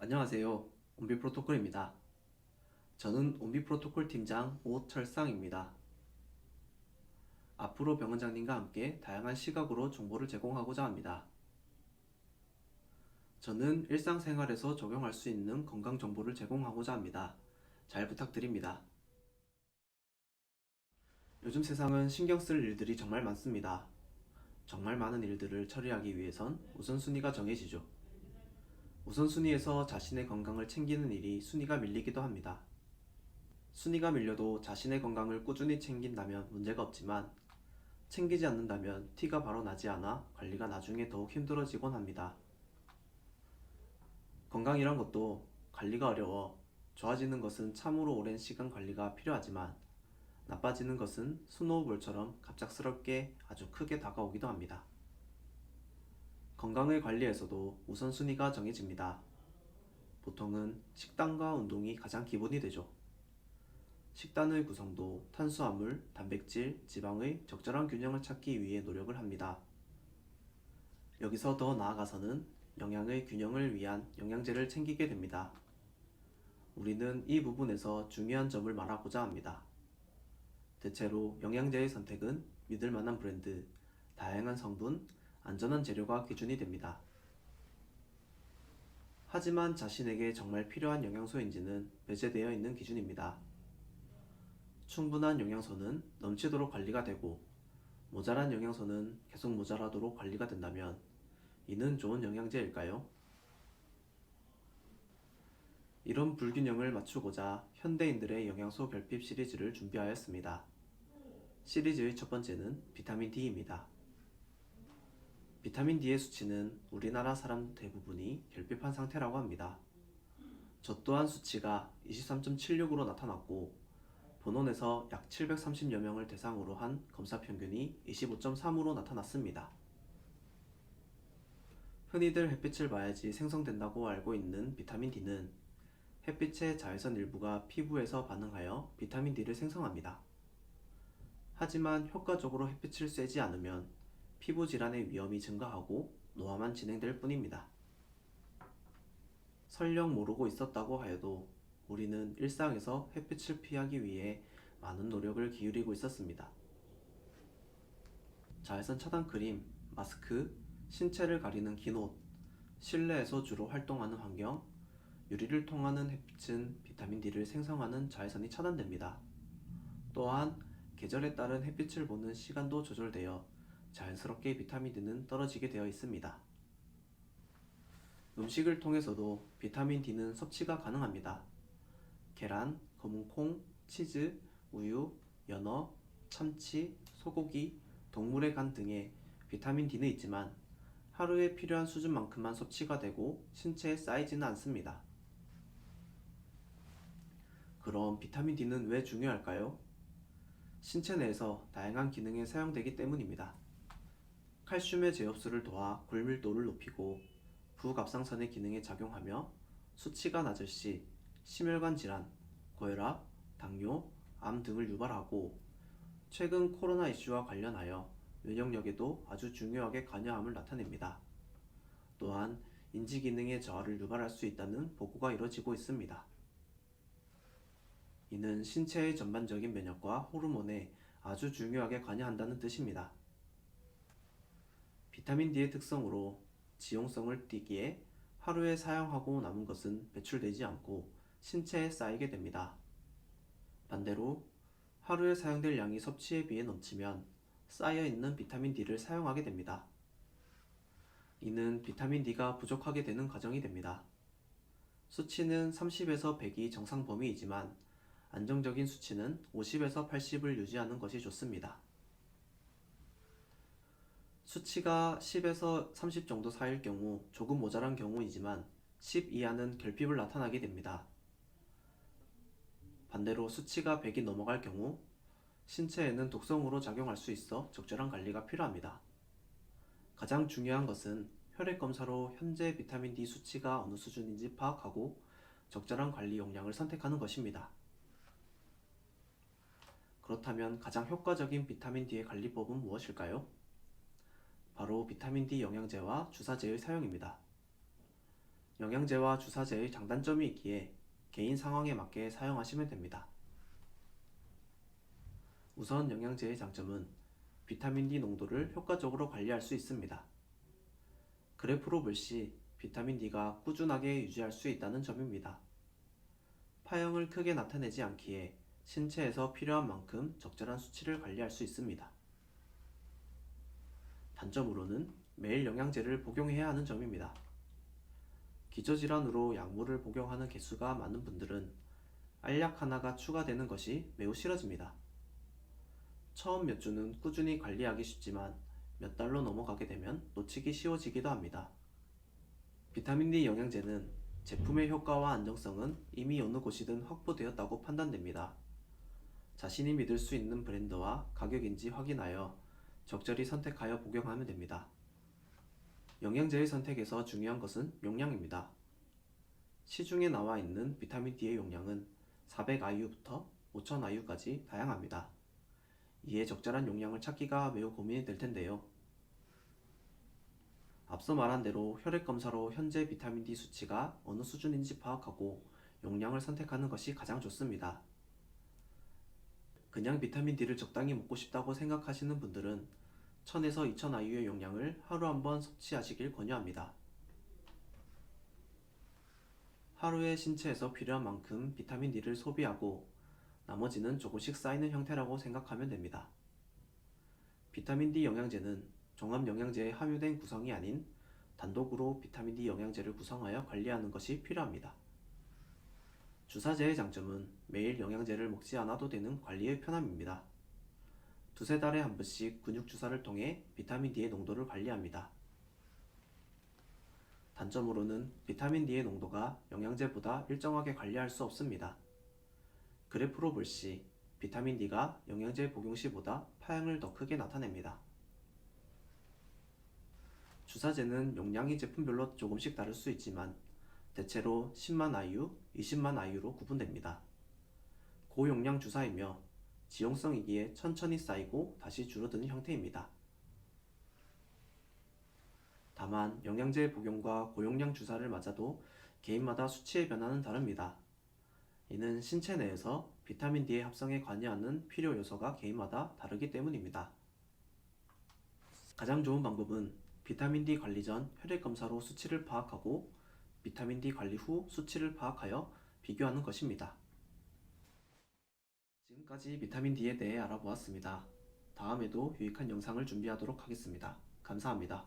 안녕하세요. 온비 프로토콜입니다. 저는 온비 프로토콜 팀장 오철상입니다. 앞으로 병원장님과 함께 다양한 시각으로 정보를 제공하고자 합니다. 저는 일상생활에서 적용할 수 있는 건강 정보를 제공하고자 합니다. 잘 부탁드립니다. 요즘 세상은 신경 쓸 일들이 정말 많습니다. 정말 많은 일들을 처리하기 위해선 우선순위가 정해지죠. 우선순위에서 자신의 건강을 챙기는 일이 순위가 밀리기도 합니다. 순위가 밀려도 자신의 건강을 꾸준히 챙긴다면 문제가 없지만 챙기지 않는다면 티가 바로 나지 않아 관리가 나중에 더욱 힘들어지곤 합니다. 건강이란 것도 관리가 어려워 좋아지는 것은 참으로 오랜 시간 관리가 필요하지만 나빠지는 것은 스노우볼처럼 갑작스럽게 아주 크게 다가오기도 합니다. 건강을 관리에서도 우선순위가 정해집니다. 보통은 식단과 운동이 가장 기본이 되죠. 식단의 구성도 탄수화물, 단백질, 지방의 적절한 균형을 찾기 위해 노력을 합니다. 여기서 더 나아가서는 영양의 균형을 위한 영양제를 챙기게 됩니다. 우리는 이 부분에서 중요한 점을 말하고자 합니다. 대체로 영양제의 선택은 믿을 만한 브랜드, 다양한 성분, 안전한 재료가 기준이 됩니다. 하지만 자신에게 정말 필요한 영양소인지는 배제되어 있는 기준입니다. 충분한 영양소는 넘치도록 관리가 되고 모자란 영양소는 계속 모자라도록 관리가 된다면 이는 좋은 영양제일까요? 이런 불균형을 맞추고자 현대인들의 영양소 결핍 시리즈를 준비하였습니다. 시리즈의 첫 번째는 비타민 D입니다. 비타민 D의 수치는 우리나라 사람 대부분이 결핍한 상태라고 합니다. 저 또한 수치가 23.76으로 나타났고 본원에서 약 730여 명을 대상으로 한 검사 평균이 25.3으로 나타났습니다. 흔히들 햇빛을 봐야지 생성된다고 알고 있는 비타민 D는 햇빛의 자외선 일부가 피부에서 반응하여 비타민 D를 생성합니다. 하지만 효과적으로 햇빛을 쐬지 않으면 피부 질환의 위험이 증가하고 노화만 진행될 뿐입니다. 설령 모르고 있었다고 하여도 우리는 일상에서 햇빛을 피하기 위해 많은 노력을 기울이고 있었습니다. 자외선 차단 크림, 마스크, 신체를 가리는 긴 옷, 실내에서 주로 활동하는 환경, 유리를 통하는 햇빛은 비타민 D를 생성하는 자외선이 차단됩니다. 또한 계절에 따른 햇빛을 보는 시간도 조절되어 자연스럽게 비타민 D는 떨어지게 되어 있습니다. 음식을 통해서도 비타민 D는 섭취가 가능합니다. 계란, 검은 콩, 치즈, 우유, 연어, 참치, 소고기, 동물의 간 등에 비타민 D는 있지만 하루에 필요한 수준만큼만 섭취가 되고 신체에 쌓이지는 않습니다. 그럼 비타민 D는 왜 중요할까요? 신체 내에서 다양한 기능에 사용되기 때문입니다. 칼슘의 제흡수를 도와 골밀도를 높이고 부갑상선의 기능에 작용하며 수치가 낮을 시 심혈관 질환, 고혈압, 당뇨, 암 등을 유발하고 최근 코로나 이슈와 관련하여 면역력에도 아주 중요하게 관여함을 나타냅니다. 또한 인지 기능의 저하를 유발할 수 있다는 보고가 이뤄지고 있습니다. 이는 신체의 전반적인 면역과 호르몬에 아주 중요하게 관여한다는 뜻입니다. 비타민 D의 특성으로 지용성을 띠기에 하루에 사용하고 남은 것은 배출되지 않고 신체에 쌓이게 됩니다. 반대로 하루에 사용될 양이 섭취에 비해 넘치면 쌓여있는 비타민 D를 사용하게 됩니다. 이는 비타민 D가 부족하게 되는 과정이 됩니다. 수치는 30에서 100이 정상 범위이지만 안정적인 수치는 50에서 80을 유지하는 것이 좋습니다. 수치가 10에서 30 정도 사이일 경우 조금 모자란 경우이지만 10 이하는 결핍을 나타나게 됩니다. 반대로 수치가 100이 넘어갈 경우 신체에는 독성으로 작용할 수 있어 적절한 관리가 필요합니다. 가장 중요한 것은 혈액 검사로 현재 비타민 D 수치가 어느 수준인지 파악하고 적절한 관리 용량을 선택하는 것입니다. 그렇다면 가장 효과적인 비타민 D의 관리법은 무엇일까요? 바로 비타민 D 영양제와 주사제의 사용입니다. 영양제와 주사제의 장단점이 있기에 개인 상황에 맞게 사용하시면 됩니다. 우선 영양제의 장점은 비타민 D 농도를 효과적으로 관리할 수 있습니다. 그래프로 볼 시 비타민 D가 꾸준하게 유지할 수 있다는 점입니다. 파형을 크게 나타내지 않기에 신체에서 필요한 만큼 적절한 수치를 관리할 수 있습니다. 단점으로는 매일 영양제를 복용해야 하는 점입니다. 기저질환으로 약물을 복용하는 개수가 많은 분들은 알약 하나가 추가되는 것이 매우 싫어집니다. 처음 몇 주는 꾸준히 관리하기 쉽지만 몇 달로 넘어가게 되면 놓치기 쉬워지기도 합니다. 비타민 D 영양제는 제품의 효과와 안정성은 이미 어느 곳이든 확보되었다고 판단됩니다. 자신이 믿을 수 있는 브랜드와 가격인지 확인하여 적절히 선택하여 복용하면 됩니다. 영양제의 선택에서 중요한 것은 용량입니다. 시중에 나와 있는 비타민 D의 용량은 400IU부터 5000IU까지 다양합니다. 이에 적절한 용량을 찾기가 매우 고민이 될 텐데요. 앞서 말한 대로 혈액 검사로 현재 비타민 D 수치가 어느 수준인지 파악하고 용량을 선택하는 것이 가장 좋습니다. 그냥 비타민 D를 적당히 먹고 싶다고 생각하시는 분들은 1000에서 2000IU의 용량을 하루 한 번 섭취하시길 권유합니다. 하루에 신체에서 필요한 만큼 비타민 D를 소비하고 나머지는 조금씩 쌓이는 형태라고 생각하면 됩니다. 비타민 D 영양제는 종합영양제에 함유된 구성이 아닌 단독으로 비타민 D 영양제를 구성하여 관리하는 것이 필요합니다. 주사제의 장점은 매일 영양제를 먹지 않아도 되는 관리의 편함입니다. 두세 달에 한 번씩 근육주사를 통해 비타민 D의 농도를 관리합니다. 단점으로는 비타민 D의 농도가 영양제보다 일정하게 관리할 수 없습니다. 그래프로 볼 시 비타민 D가 영양제 복용 시보다 파형을 더 크게 나타냅니다. 주사제는 용량이 제품별로 조금씩 다를 수 있지만 대체로 10만 IU, 20만 IU로 구분됩니다. 고용량 주사이며 지용성이기에 천천히 쌓이고 다시 줄어드는 형태입니다. 다만 영양제 복용과 고용량 주사를 맞아도 개인마다 수치의 변화는 다릅니다. 이는 신체 내에서 비타민 D의 합성에 관여하는 필요 요소가 개인마다 다르기 때문입니다. 가장 좋은 방법은 비타민 D 관리 전 혈액 검사로 수치를 파악하고 비타민 D 관리 후 수치를 파악하여 비교하는 것입니다. 지금까지 비타민 D에 대해 알아보았습니다. 다음에도 유익한 영상을 준비하도록 하겠습니다. 감사합니다.